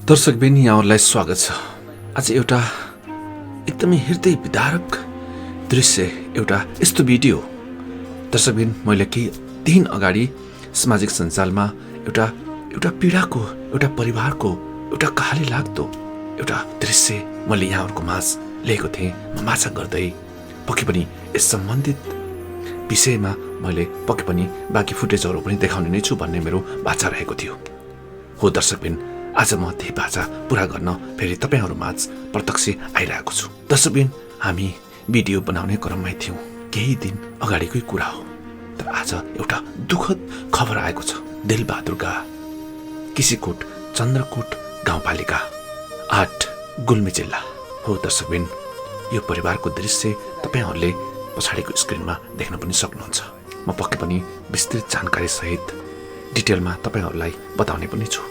दर्शकबिन यहाँहरूलाई स्वागत छ। आज एउटा एकदमै हृदय विदारक दृश्य, एउटा यस्तो भिडियो दर्शकबिन मैले केही दिन अगाडि सामाजिक सञ्जालमा एउटा पीडाको, एउटा परिवारको, एउटा कहाली लाग्दो एउटा दृश्य मैले यहाँहरूको माझ लिएको थिएँ। म माछा गर्दै पक्कै पनि यस सम्बन्धित विषयमा मैले पक्कै पनि बाँकी फुटेजहरू पनि देखाउने नै छु भन्ने मेरो बाचा रहेको थियो। हो दर्शकबिन, आज म त्यही बाचा पुरा गर्न फेरि तपाईँहरूमाझ प्रत्यक्ष आइरहेको छु। दर्शकबिन, हामी भिडियो बनाउने क्रममै थियौँ। केही दिन अगाडिकै कुरा हो, तर आज एउटा दुःखद खबर आएको छ। दिलबहादुरका किसीकोट चन्द्रकोट गाउँपालिका 8 गुल्मी जिल्ला हो। दर्शकबिन, यो परिवारको दृश्य तपाईँहरूले पछाडिको स्क्रिनमा देख्न पनि सक्नुहुन्छ। म पक्कै पनि विस्तृत जानकारी सहित डिटेलमा तपाईँहरूलाई बताउने पनि छु।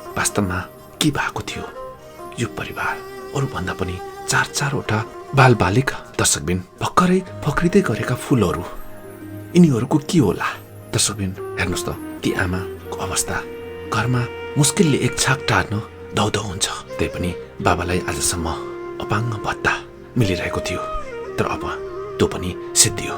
वास्तवमा के भएको थियो यो परिवार, अरूभन्दा पनि 4-4वटा बालबालिका। दर्शकबिन, भर्खरै फक्रिँदै गरेका फुलहरू, यिनीहरूको के होला? दर्शकबिन, हेर्नुहोस् त, ती आमाको अवस्था घरमा मुस्किलले एक छाक टार्न धौधौ हुन्छ। त्यही पनि बाबालाई आजसम्म अपाङ्ग भत्ता मिलिरहेको थियो, तर अब त्यो पनि सिद्धियो।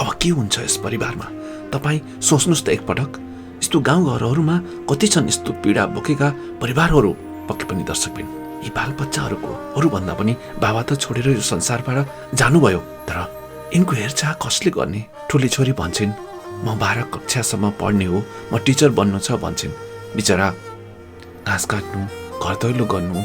अब के हुन्छ यस परिवारमा? तपाईँ सोच्नुहोस् त एकपटक। यस्तो गाउँघरहरूमा कति छन् यस्तो पीडा बोकेका परिवारहरू। पक्कै पनि दर्शकबिन, यी बालबच्चाहरूको अरूभन्दा पनि बाबा त छोडेर यो संसारबाट जानुभयो, तर यिनको हेरचाह कसले गर्ने? ठुली छोरी भन्छन् म 12 कक्षासम्म पढ्ने हो, म टिचर बन्नु छ भन्छन्। बिचरा घाँस काट्नु, घर दैलो गर्नु,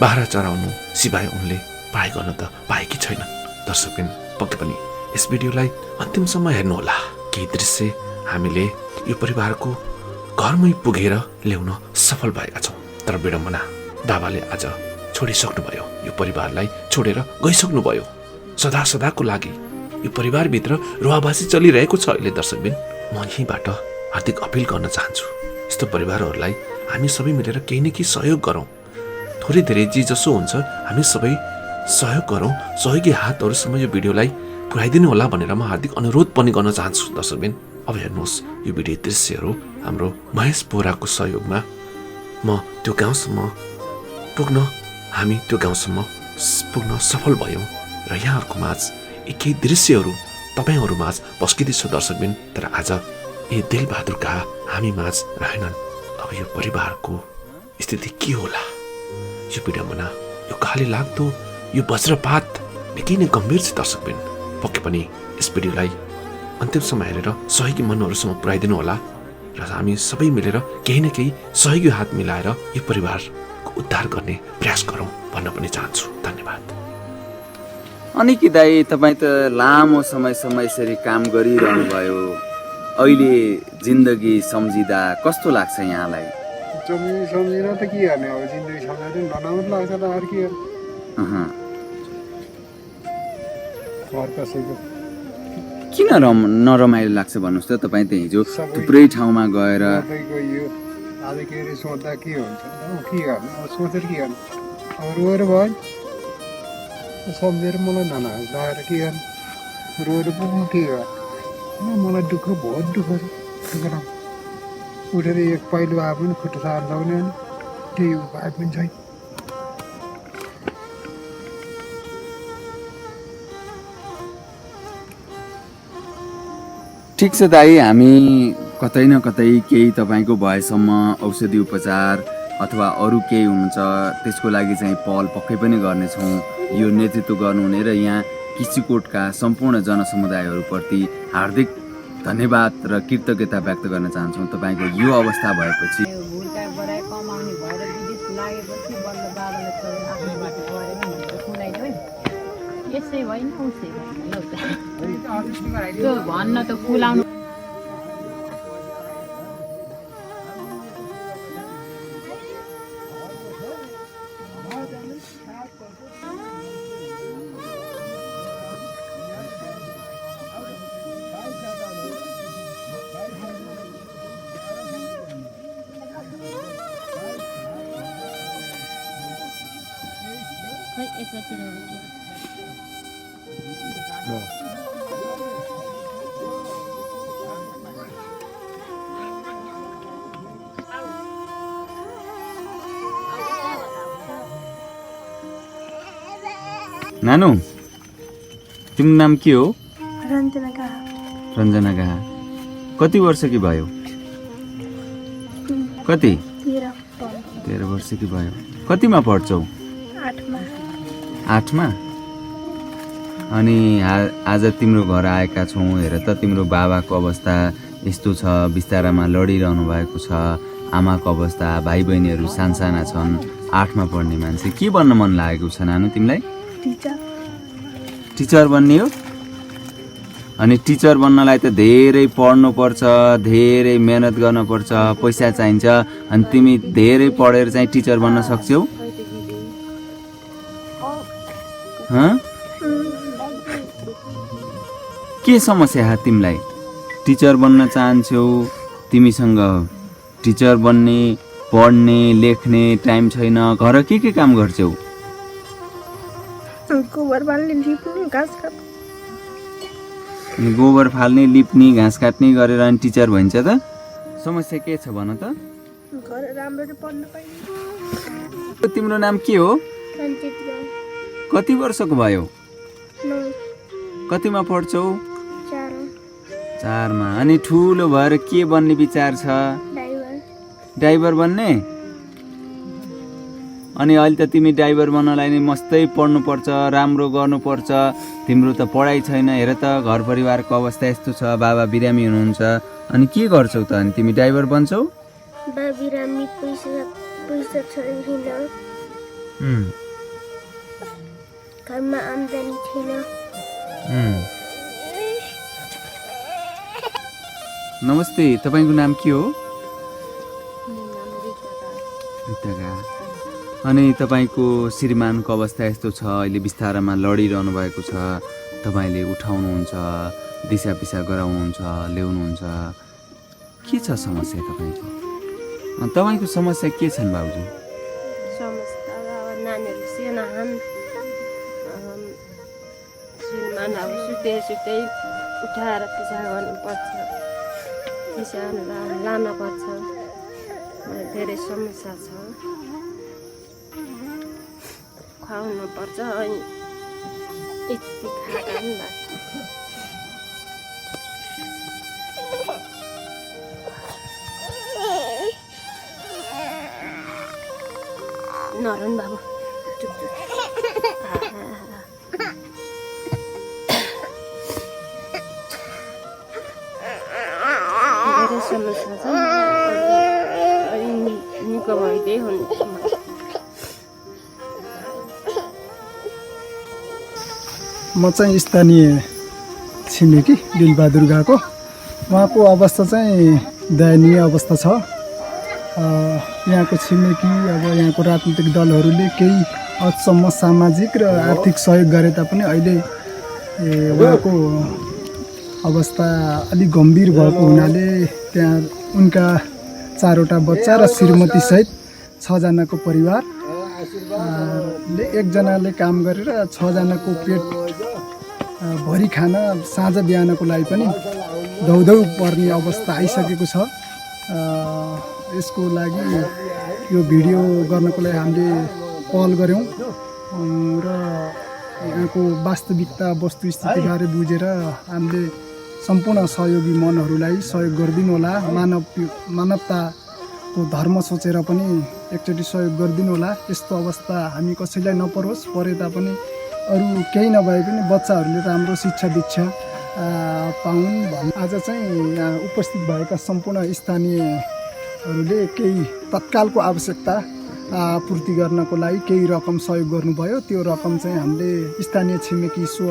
बाह्रा चराउनु सिवाय उनले पढाइ गर्न त पाएकी छैनन्। दर्शकबिन, पक्कै पनि यस भिडियोलाई अन्तिमसम्म हेर्नुहोला। केही दृश्य हामीले यो परिवारको घरमै पुगेर ल्याउन सफल भएका छौँ। तर विडम्बना, बाबाले आज छोडिसक्नुभयो, यो परिवारलाई छोडेर गइसक्नुभयो सदा सदाको लागि। यो परिवारभित्र रुवाबासी चलिरहेको छ अहिले। दर्शकबिन, म यहीँबाट हार्दिक अपिल गर्न चाहन्छु, यस्तो परिवारहरूलाई हामी सबै मिलेर केही न केही सहयोग गरौँ। थोरै धेरै जे जसो हुन्छ हामी सबै सहयोग गरौँ। सहयोगी हातहरूसम्म यो भिडियोलाई पुर्याइदिनु होला भनेर म हार्दिक अनुरोध पनि गर्न चाहन्छु। दर्शकबिन, अब हेर्नुहोस् यो भिडियो दृश्यहरू हाम्रो महेश बोराको सहयोगमा म त्यो गाउँसम्म पुग्न सफल भयौँ र यहाँहरूको माझ यी केही दृश्यहरू तपाईँहरू माझ पस्किँदैछ। दर्शकबिन, तर आज यी दिलबहादुरका हामी माझ रहेनन्। अब यो परिवारको स्थिति के होला? यो विडम्बना, यो कहाली लाग्दो, यो वज्रपात निकै नै गम्भीर छ। दर्शकबिन, पक्कै पनि यस भिडियोलाई अन्तिमसम्म हेरेर सहयोगी मनहरूसम्म पुर्याइदिनु होला र हामी सबै मिलेर केही न केही सहयोगी हात मिलाएर यो परिवारको उद्धार गर्ने प्रयास गरौँ भन्न पनि चाहन्छु। धन्यवाद। अनि कि दाइ, तपाईँ त लामो समयसम्म यसरी काम गरिरहनु भयो, अहिले जिन्दगी सम्झिँदा कस्तो लाग्छ यहाँलाई? सम्झिँदा त के गर्ने, अब जिन्दगी सम्झिँदा नराम्रो लाग्छ त। अरू के घर कसैको किन नरमाइलो लाग्छ भन्नुहोस् त? तपाईँ त हिजो थुप्रै ठाउँमा गएर गइयो, आज के अरे सोच्दा के हुन्छ? के गर्ने, अब सोचेर के गर्ने? अब रोएर भयो, सम्झेर मलाई लगाएर के गर्ने? रोएर पुग्नु के गर्ने? मलाई दुःख, बहुत दुःख छ। उठेर एक पाइलो आए पनि खुट्टा सार्न सक्ने, केही उपाय पनि छैन। ठिक छ दाइ, हामी कतै न कतै केही तपाईँको भएसम्म औषधि उपचार अथवा अरू केही हुन्छ त्यसको लागि चाहिँ पहल पक्कै पनि गर्नेछौँ। यो नेतृत्व गर्नुहुने र यहाँ किसीकोटका सम्पूर्ण जनसमुदायहरूप्रति हार्दिक धन्यवाद र कृतज्ञता व्यक्त गर्न चाहन्छौँ। तपाईँको यो अवस्था भएपछि यसै होइन उसै होइन त्यो भन्न त फुलाउनु खै एकतिर नानु तिम्रो नाम के हो? रञ्जना कहाँ रञ्जना कहाँ? कति वर्षकी भयो? कति? 13 वर्षकी भयो। कतिमा पढ्छौ? 8मा। अनि आज तिम्रो घर आएका छौँ। हेर त तिम्रो बाबाको अवस्था यस्तो छ, बिस्तारामा लडिरहनु भएको छ। आमाको अवस्था, भाइ बहिनीहरू सानसाना छन्, 8मा पढ्ने मान्छे। के बन्न मन लागेको छ नानु तिमीलाई? टिचर बन्ने हो? अनि टिचर बन्नलाई त धेरै पढ्नुपर्छ, धेरै मेहनत गर्नुपर्छ, पैसा चाहिन्छ। अनि तिमी धेरै पढेर चाहिँ टिचर बन्न सक्छौ? के समस्या हो तिमीलाई? टिचर बन्न चाहन्छौ, तिमीसँग टिचर बन्ने, पढ्ने, लेख्ने टाइम छैन। घर के काम गर्छौ? गोबर फाल्ने, लिप्ने, घाँस काट्ने। अनि गोबर फाल्ने, लिप्ने, घाँस काट्ने गरेर अनि टिचर भइन्छ त? समस्या के छ भन त? घर राम्ररी पढ्न पाइन्छ। तिम्रो नाम के हो? कति वर्षको भयो? 9 कतिमा पढ्छौ? 4 मा। अनि ठुलो भएर के बन्ने विचार छ? ड्राइभर बन्ने? अनि अहिले त तिमी ड्राइभर बन्नलाई नि मस्तै पढ्नुपर्छ, राम्रो गर्नुपर्छ। तिम्रो त पढाइ छैन। हेर त घर परिवारको अवस्था यस्तो छ, बाबा बिरामी हुनुहुन्छ। अनि के गर्छौ त? अनि तिमी ड्राइभर बन्छौ? बा बिरामी, पैसा छैन, घरमा आम्दानी छैन। नमस्ते, तपाईँको नाम के हो? रिताका। अनि तपाईँको श्रीमानको अवस्था यस्तो छ, अहिले बिस्तारामा लडिरहनु भएको छ। तपाईँले उठाउनुहुन्छ, दिशा पिसा गराउनुहुन्छ, ल्याउनुहुन्छ। के छ समस्या तपाईँको? तपाईँको समस्या के छन् बाबुजी? समस्या अब नानीहरू साना छन्। श्रीमान अब सुत्दै उठाएर पिसा गर्नुपर्छ, पिसा लानुपर्छ। धेरै समस्या छ। खुवाउनु पर्छ। अनि यति खाएका पनि नरन बाबु धेरै समस्या छ। निको भइदिए हुन्छ। म चाहिँ स्थानीय छिमेकी दिलबहादुर गाको। उहाँको अवस्था चाहिँ दयनीय अवस्था छ। यहाँको छिमेकी अब यहाँको राजनीतिक दलहरूले केही हदसम्म सामाजिक र आर्थिक सहयोग गरे तापनि अहिले उहाँको अवस्था अलिक गम्भीर भएको हुनाले त्यहाँ उनका 4वटा बच्चा र श्रीमतीसहित 6जनाको परिवारले 1जनाले काम गरेर 6जनाको पेट भरि खान साँझ बिहानको लागि पनि धौधौ पर्ने अवस्था आइसकेको छ। यसको लागि यो भिडियो गर्नको लागि हामीले पहल गऱ्यौँ र यहाँको वास्तविकता वस्तुस्थितिबारे बुझेर हामीले सम्पूर्ण सहयोगी मनहरूलाई सहयोग गरिदिनु होला। मानवताको धर्म सोचेर पनि एकचोटि सहयोग गरिदिनु होला। यस्तो अवस्था हामी कसैलाई नपरोस्, परे तापनि अरू केही नभए पनि बच्चाहरूले राम्रो शिक्षा दीक्षा पाउन् भन्ने आज चाहिँ यहाँ उपस्थित भएका सम्पूर्ण स्थानीयहरूले केही तत्कालको आवश्यकता पूर्ति गर्नको लागि केही रकम सहयोग गर्नुभयो। त्यो रकम चाहिँ हामीले स्थानीय छिमेकी स्व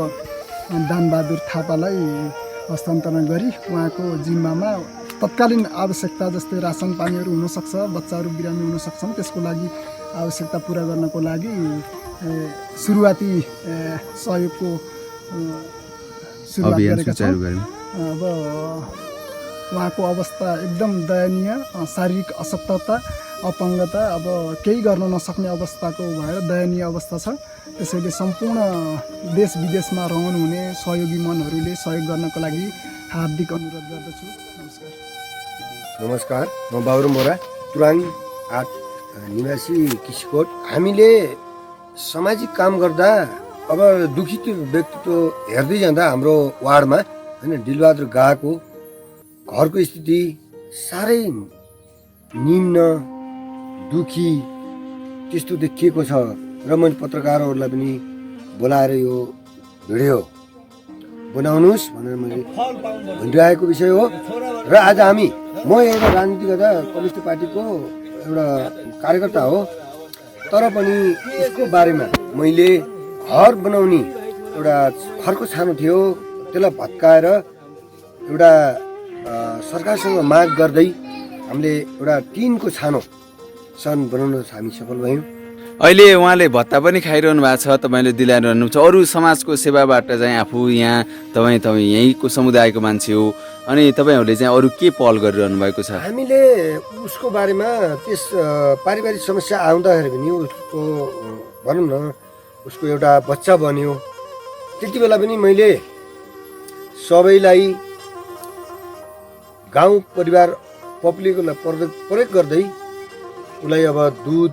दानबहादुर थापालाई हस्तान्तरण गरी उहाँको जिम्मामा तत्कालीन आवश्यकता जस्तै रासन पानीहरू हुनसक्छ, बच्चाहरू बिरामी हुन सक्छन्, त्यसको लागि आवश्यकता पुरा गर्नको लागि सुरुवाती सहयोगको सुरुवात गरेका छौँ। अब उहाँको अवस्था एकदम दयनीय, शारीरिक अशक्तता, अपाङ्गता, अब केही गर्न नसक्ने अवस्थाको भएर दयनीय अवस्था छ। त्यसैले सम्पूर्ण देश विदेशमा रहनुहुने सहयोगी मनहरूले सहयोग गर्नको लागि हार्दिक अनुरोध गर्दछु। नमस्कार, म बाबुराम बोरा, तुराङ 8 निवासी किसिकोट। हामीले सामाजिक काम गर्दा अब दुखित व्यक्तित्व हेर्दै जाँदा हाम्रो वार्डमा होइन दिलबहादुर गाको घरको स्थिति साह्रै निम्न दुखी त्यस्तो देखिएको छ र मैले पत्रकारहरूलाई पनि बोलाएर यो भिडियो बनाउनुहोस् भनेर मैले भनिरहेको विषय हो। र आज म एउटा राजनीति गर्दा कम्युनिस्ट पार्टीको एउटा कार्यकर्ता हो, तर पनि यसको बारेमा मैले घर बनाउने एउटा घरको छानो थियो, त्यसलाई भत्काएर एउटा सरकारसँग माग गर्दै हामीले एउटा टिनको छानो बनाउन हामी सफल भयौँ। अहिले उहाँले भत्ता पनि खाइरहनु भएको छ, तपाईँले दिलाइरहनु छ। अरू समाजको सेवाबाट चाहिँ आफू यहाँ तपाईँ यहीँको समुदायको मान्छे हो, अनि तपाईँहरूले चाहिँ अरू के पहल गरिरहनु भएको छ? हामीले उसको बारेमा त्यस पारिवारिक समस्या आउँदाखेरि पनि उसको भनौँ न उसको एउटा बच्चा बन्यो, त्यति बेला पनि मैले सबैलाई गाउँ परिवार पब्लिकलाई प्रयोग गर्दै उसलाई अब दुध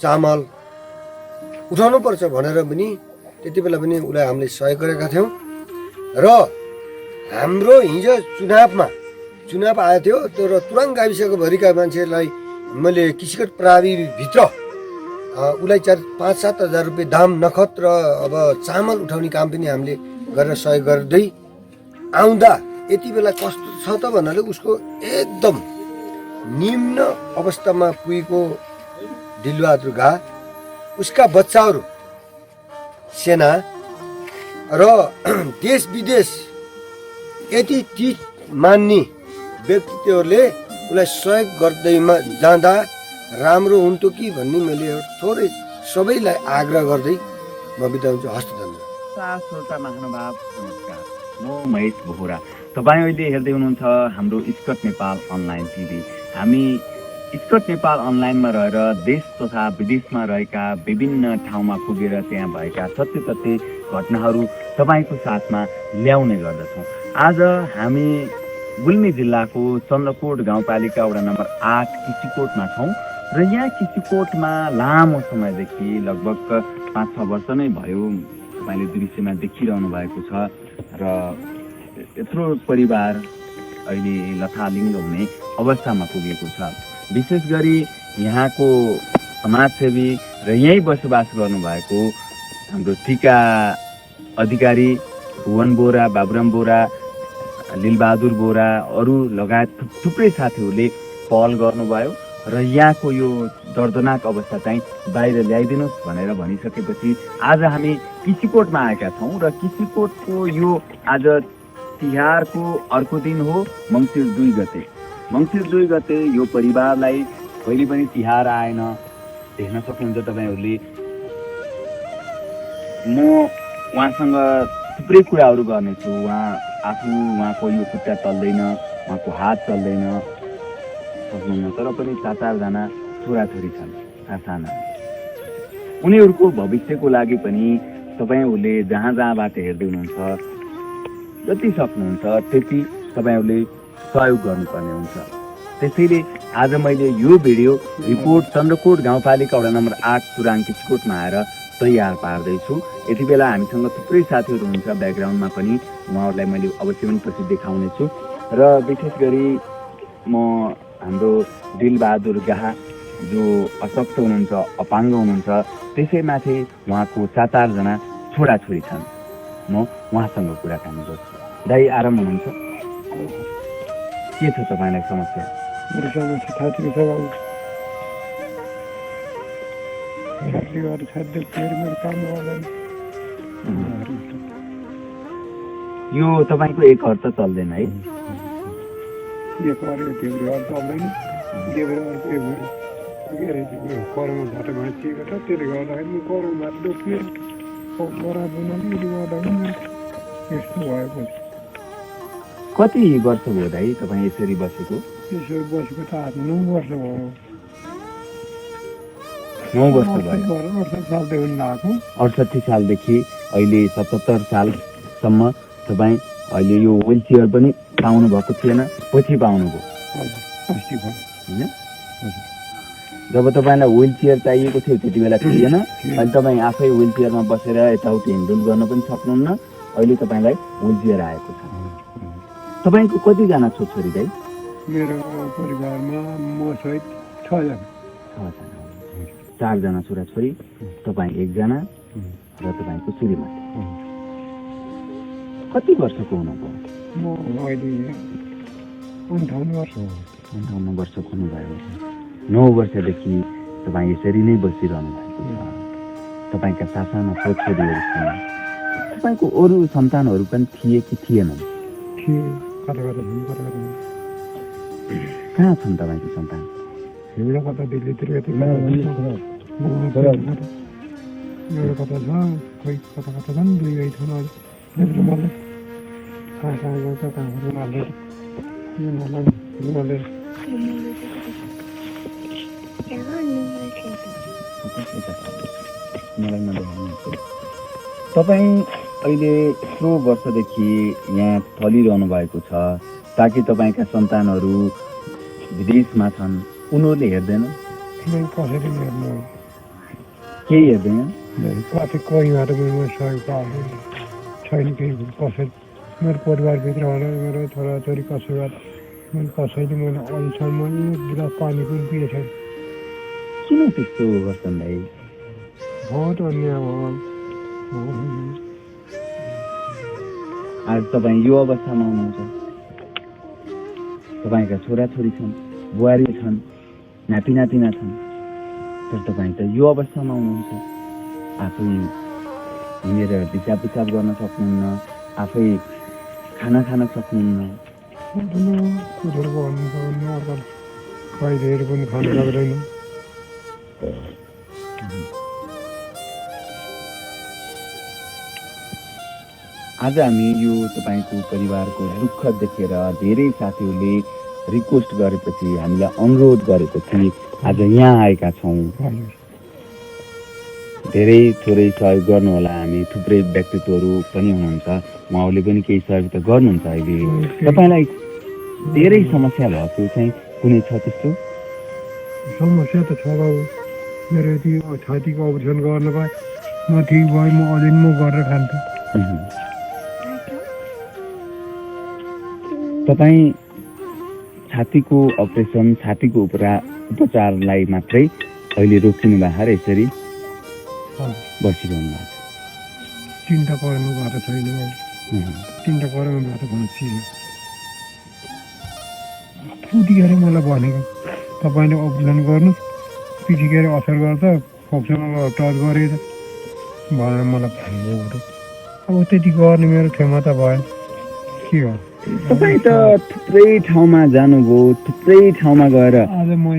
चामल उठाउनु पर्छ भनेर पनि त्यति बेला पनि उसलाई हामीले सहयोग गरेका थियौँ। र हाम्रो हिजो चुनाव आएको थियो, त्यो र तुराङ गाविसको भरिका मान्छेलाई मैले कृषिगत प्रणालीभित्र उसलाई 5-7 हजार रुपियाँ दाम नखत र अब चामल उठाउने काम पनि हामीले गरेर सहयोग गर्दै आउँदा यति बेला कस्तो छ त भन्नाले उसको एकदम निम्न अवस्थामा पुगेको दिलबहादुर गा, उसका बच्चाहरू सेना र देश विदेश यति चिज मान्ने व्यक्तित्वहरूले उसलाई सहयोग गर्दैमा जाँदा राम्रो हुन्थ्यो कि भन्ने मैले थोरै सबैलाई आग्रह गर्दै म बिताउँछु। हस्त धन्यवाद। श्रोता महानुभाव नमस्कार, म महेश बोहरा। तपाईँ अहिले हेर्दै हुनुहुन्छ हाम्रो स्कट नेपाल अनलाइन टिभी। हामी स्कट नेपाल अनलाइनमा रहेर देश तथा विदेशमा रहेका विभिन्न ठाउँमा पुगेर त्यहाँ भएका सत्य तथ्य घटनाहरू तपाईँको साथमा ल्याउने गर्दछौँ। आज हामी गुल्मी जिल्लाको चन्द्रकोट गाउँपालिका वडा नम्बर 8 किसिकोटमा छौँ र यहाँ किसिकोटमा लामो समयदेखि लगभग 5-6 वर्ष नै भयो तपाईँले दृश्यमा देखिरहनु भएको छ र यत्रो परिवार अहिले लथालिङ्ग हुने अवस्थामा पुगेको छ। विशेष गरी यहाँको समाजसेवी र यहीँ बसोबास गर्नुभएको हाम्रो टिका अधिकारी भुवन बोरा, बाबुराम बोरा, लिलबहादुर बोरा, अरू लगायत थुप्रै साथीहरूले पहल गर्नुभयो र यहाँको यो दर्दनाक अवस्था चाहिँ बाहिर ल्याइदिनुहोस् भनेर भनिसकेपछि आज हामी किसिकोटमा आएका छौँ र किसिकोटको यो आज तिहारको अर्को दिन हो, मङ्सिर 2 गते। मङ्सिर 2 गते यो परिवारलाई कहिले पनि तिहार आएन, देख्न सक्नुहुन्छ तपाईँहरूले। म उहाँसँग थुप्रै कुराहरू गर्नेछु। उहाँको यो खुट्टा चल्दैन, उहाँको हात चल्दैन सक्नुहुन्न, तर पनि 4-4 जना छोराछोरी छन् साना। उनीहरूको भविष्यको लागि पनि तपाईँहरूले जहाँ जहाँबाट हेर्दै हुनुहुन्छ जति सक्नुहुन्छ त्यति तपाईँहरूले सहयोग गर्नुपर्ने हुन्छ। त्यसैले आज मैले यो भिडियो रिपोर्ट चन्द्रकोट गाउँपालिका वडा नम्बर 8 तुराङ किसिकोटमा आएर तयार पार्दैछु। यति बेला हामीसँग थुप्रै साथीहरू हुनुहुन्छ ब्याकग्राउन्डमा पनि, उहाँहरूलाई मैले अवश्य पनि पछि देखाउने छु। र विशेष गरी म हाम्रो दिलबहादुर गाहा जो अशक्त हुनुहुन्छ, अपाङ्ग हुनुहुन्छ, त्यसैमाथि उहाँको 4-4 जना छोराछोरी छन्। म उहाँसँग कुराकानी गर्छु। दाइ आराम हुनुहुन्छ? के छ तपाईँलाई समस्या? मेरो समस्या छातीको छ बाबु। मेरो काम गर्दैन। यो तपाईँको एक घर त चल्दैन है? एक घर चल्दैन, करमा भाटा भाँचिएको छ, त्यसले गर्दाखेरि म करमा भात डोक्ने बरा बनाउने गर्दाखेरि यस्तो भएको छ। कति वर्ष भयो दाइ तपाईँ यसरी बसेको? यसरी बसेको त 9 वर्ष भयो। 9 वर्ष भयो। 68 सालदेखि लगाएको। 68 सालदेखि अहिले 77 सालसम्म तपाईँ अहिले यो व्हिल चेयर पनि पाउनु भएको थिएन, पछि पाउनुभयो होइन? जब तपाईँलाई व्हिल चेयर चाहिएको थियो त्यति बेला थिएन, अनि तपाईँ आफै व्हिल चेयरमा बसेर यताउति हिँडडुल गर्न पनि सक्नुहुन्न। अहिले तपाईँलाई व्हिल चेयर आएको छ। तपाईँको कतिजना छोरछोरी दाइ? मेरो परिवारमा म सहित 6 जना। 4जना छोराछोरी, तपाईँ 1 जना र तपाईँको श्रीमती। कति वर्षको हुनुभयो? म अहिले 58 वर्ष हो। 58 वर्षको हुनुभयो। 9 वर्षदेखि तपाईँ यसरी नै बसिरहनु भएको छ। तपाईँका सासाना छोरछोरीहरू छन्। तपाईँको अरू सन्तानहरू पनि थिए कि थिएनन्? कहाँ छन् तपाईँको सन्तान? एउटा कता दिल्लीतिर एउटा कता छ, खोइ कता कता छन्, 2 छन्। अहिले मलाई कहाँ कहाँ गएको कहाँहरू उनीहरूले तपाईँ अहिले यत्रो वर्षदेखि यहाँ फलिरहनु भएको छ, ताकि तपाईँका सन्तानहरू विदेशमा छन्, उनीहरूले हेर्दैन? कसरी हेर्नु, केही हेर्दैन? कति कोही बाटोमा सहयोग पाएको छैन। केही कसै मेरो परिवारभित्र होला, मेरो छोराछोरी कसैले मैले अहिलेसम्म एक गिलास पानी पनि पिएको छैन। किन त्यस्तो गर्छन् भाइ? बहुत अन्याय हो। आज तपाईँ यो अवस्थामा हुनुहुन्छ। तपाईँका छोराछोरी छन्, बुहारी छन्, नातिनातिना छन्, तर तपाईँ त यो अवस्थामा हुनुहुन्छ। आफै हिँडेर दिसा पिसाब गर्न सक्नुहुन्न, आफै खाना खान सक्नुहुन्न। कुरोको भन्नु अर्को खुवाइदिएर पनि खानु सक्दैन। आज हामी यो तपाईँको परिवारको दुःख देखेर धेरै साथीहरूले रिक्वेस्ट गरेपछि, हामीलाई अनुरोध गरेपछि आज यहाँ आएका छौँ। धेरै थोरै सहयोग गर्नुहोला। हामी थुप्रै व्यक्तित्वहरू पनि हुनुहुन्छ, उहाँहरूले पनि केही सहयोग त गर्नुहुन्छ। अहिले तपाईँलाई धेरै समस्या भएको चाहिँ कुनै छ त्यस्तो? समस्या त छ बाबु। मेरो यति छातीको अपरेसन गर्न पाएँ, म ठिक भएँ, म अझै म गरेर खान्थेँ। तपाईँ छातीको अपरेसन, छातीको उपचारलाई मात्रै अहिले रोकिनु भएको यसरी बसिरहनु भएको छ? चिन्ता गर्नु भएको छैन। चिन्ता गराउनु भएको भन्छ उतिखेर मलाई भनेको तपाईँले अपरेसन गर्नुहोस्, पछिखेर असर गर्छ, फोक्सोमा टच गरेर भनेर मलाई भनेको। अब त्यति गर्ने मेरो क्षमता भएन, के हो। तपाईँ त थुप्रै ठाउँमा जानुभयो, थुप्रै ठाउँमा गएर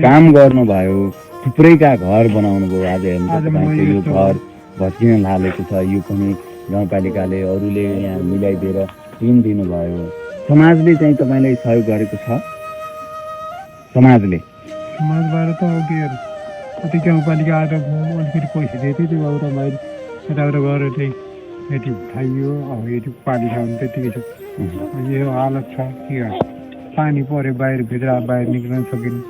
काम गर्नुभयो, थुप्रैका घर बनाउनु भयो। आज हेर्नु तपाईँको यो घर भत्किन लागेको छ, यो पनि गाउँपालिकाले अरूले यहाँ मिलाइदिएर ऋण दिनुभयो। समाजले चाहिँ तपाईँलाई सहयोग गरेको छ? समाजबाट त अब के गर्नु, कति गाउँपालिका आएर अलिकति पैसा दिएको थियो, त्यो अब तपाईँले यताउता गरेर चाहिँ यति खाइयो। अब यति पानी छ भने त्यतिकै छ। यो हालत छ, के गर्नु। पानी पऱ्यो बाहिर निक्लन सकिनु।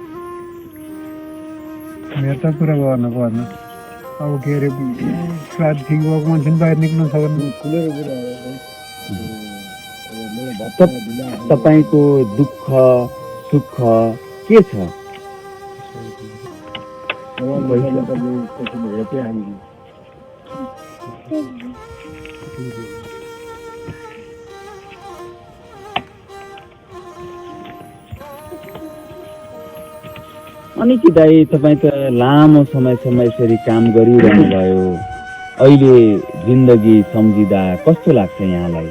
मेरो त कुरा गर्नु पर्ने। अब के अरे ठिक भएको मान्छे पनि बाहिर निक्लन सक्नु। तपाईँको दुःख सुख के छ? अनि कि दाइ, तपाईँ त लामो समयसम्म यसरी काम गरिरहनु भयो। अहिले जिन्दगी सम्झिँदा कस्तो लाग्छ यहाँलाई?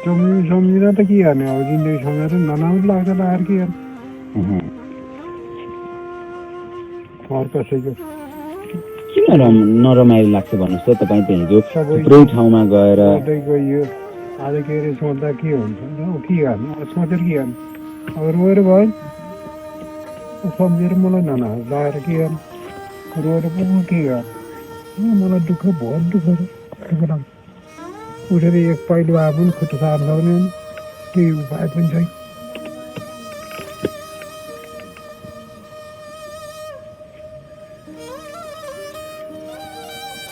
सम्झिँदा त के गर्ने, अब जिन्दगी सम्झेर नराम्रो लाग्छ ल, आएर के गर्ने। कसैको किन नरमाइलो लाग्छ भन्नुहोस् त? तपाईँ त हिजो थुप्रै ठाउँमा गएर गइयो, आज के अरे सोच्दा के हुन्छ, के गर्ने। अब सोचेर के गर्ने, अब रोएर भयो सम्झेर मलाई लगाएर के गर्ने, रोएर पनि के गर्ने। मलाई दुःख बहुत दुःख छ। उठेर एक पाइलो आए पनि खुट्टा सार्न सक्ने, केही उपाय पनि छैन।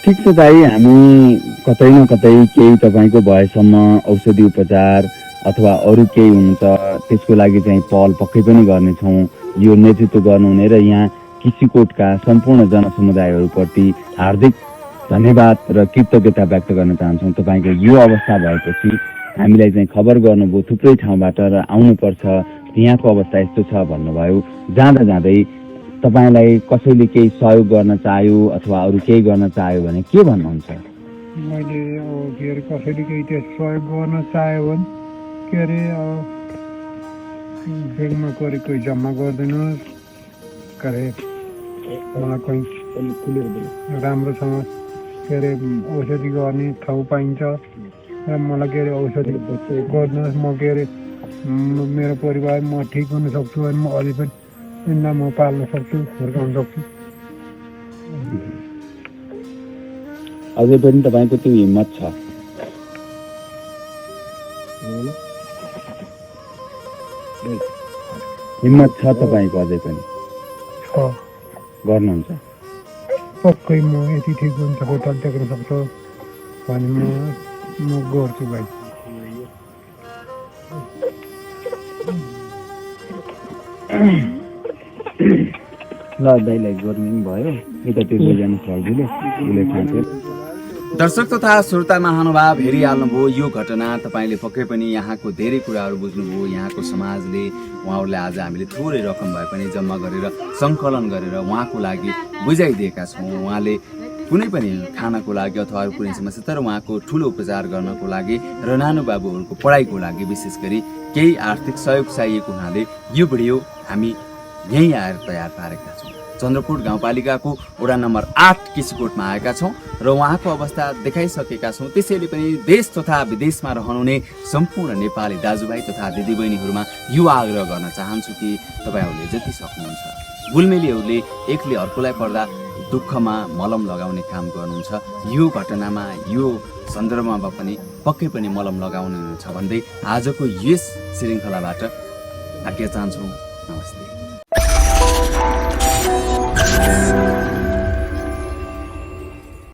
ठिक छ दाइ, हामी कतै न कतै केही तपाईँको भएसम्म औषधि उपचार अथवा अरू केही हुन्छ त्यसको लागि चाहिँ पहल पक्कै पनि गर्नेछौँ। यो नेतृत्व गर्नुहुने र यहाँ किसिकोटका सम्पूर्ण जनसमुदायहरूप्रति हार्दिक धन्यवाद र कृतज्ञता व्यक्त गर्न चाहन्छौँ। तपाईँको यो अवस्था भएपछि हामीलाई चाहिँ खबर गर्नुभयो थुप्रै ठाउँबाट र आउनुपर्छ, यहाँको अवस्था यस्तो छ भन्नुभयो। जाँदा जाँदै तपाईँलाई कसैले केही सहयोग गर्न चाह्यो अथवा अरू केही गर्न चाह्यो भने के भन्नुहुन्छ? मैले अब के अरे कसैले केही त्यो सहयोग गर्न चाह्यो भने के अरे ब्याङ्कमा गएर कोही जम्मा गरिदिनुहोस्, के अरे मलाई कोही राम्रोसँग के अरे औषधि गर्ने ठाउँ पाइन्छ र मलाई के अरे औषधि गरिदिनुहोस्। म के अरे मेरो परिवार म ठिक हुन सक्छु अनि म अझै पनि यिनीलाई म पाल्न सक्छु, हुर्काउन सक्छु। अझै पनि तपाईँको त्यो हिम्मत छ? हिम्मत छ तपाईँको अझै पनि? गर्नुहुन्छ? पक्कै म यति ठिक हुन्छ होटल देख्न सक्छ भने म गर्छु भाइ। ल दाइलाई गर्नु पनि भयो, यतातिर जानु सजिलो उसले खान्छ। दर्शक तथा श्रोता महानुभाव हेरिहाल्नुभयो यो घटना। तपाईँले पक्कै पनि यहाँको धेरै कुराहरू बुझ्नुभयो। यहाँको समाजले उहाँहरूले आज हामीले थोरै रकम भए पनि जम्मा गरेर सङ्कलन गरेर उहाँको लागि बुझाइदिएका छौँ। उहाँले कुनै पनि खानाको लागि अथवा अरू कुनै समस्या, तर उहाँको ठुलो उपचार गर्नको लागि र नानु बाबुहरूको पढाइको लागि विशेष गरी केही आर्थिक सहयोग चाहिएको हुनाले यो भिडियो हामी यहीँ आएर तयार पारेका छौँ। चन्द्रकोट गाउँपालिकाको वडा नम्बर 8 किसिकोटमा आएका छौँ र उहाँको अवस्था देखाइसकेका छौँ। त्यसैले पनि देश तथा विदेशमा रहनुहुने सम्पूर्ण नेपाली दाजुभाइ तथा दिदीबहिनीहरूमा यो आग्रह गर्न चाहन्छु कि तपाईँहरूले जति सक्नुहुन्छ, गुलमेलीहरूले एकले अर्कोलाई पर्दा दुःखमा मलम लगाउने काम गर्नुहुन्छ। यो घटनामा यो सन्दर्भमा पनि पक्कै पनि मलम लगाउनुहुन्छ भन्दै आजको यस श्रृङ्खलाबाट आज्ञा चाहन्छौँ। नमस्ते।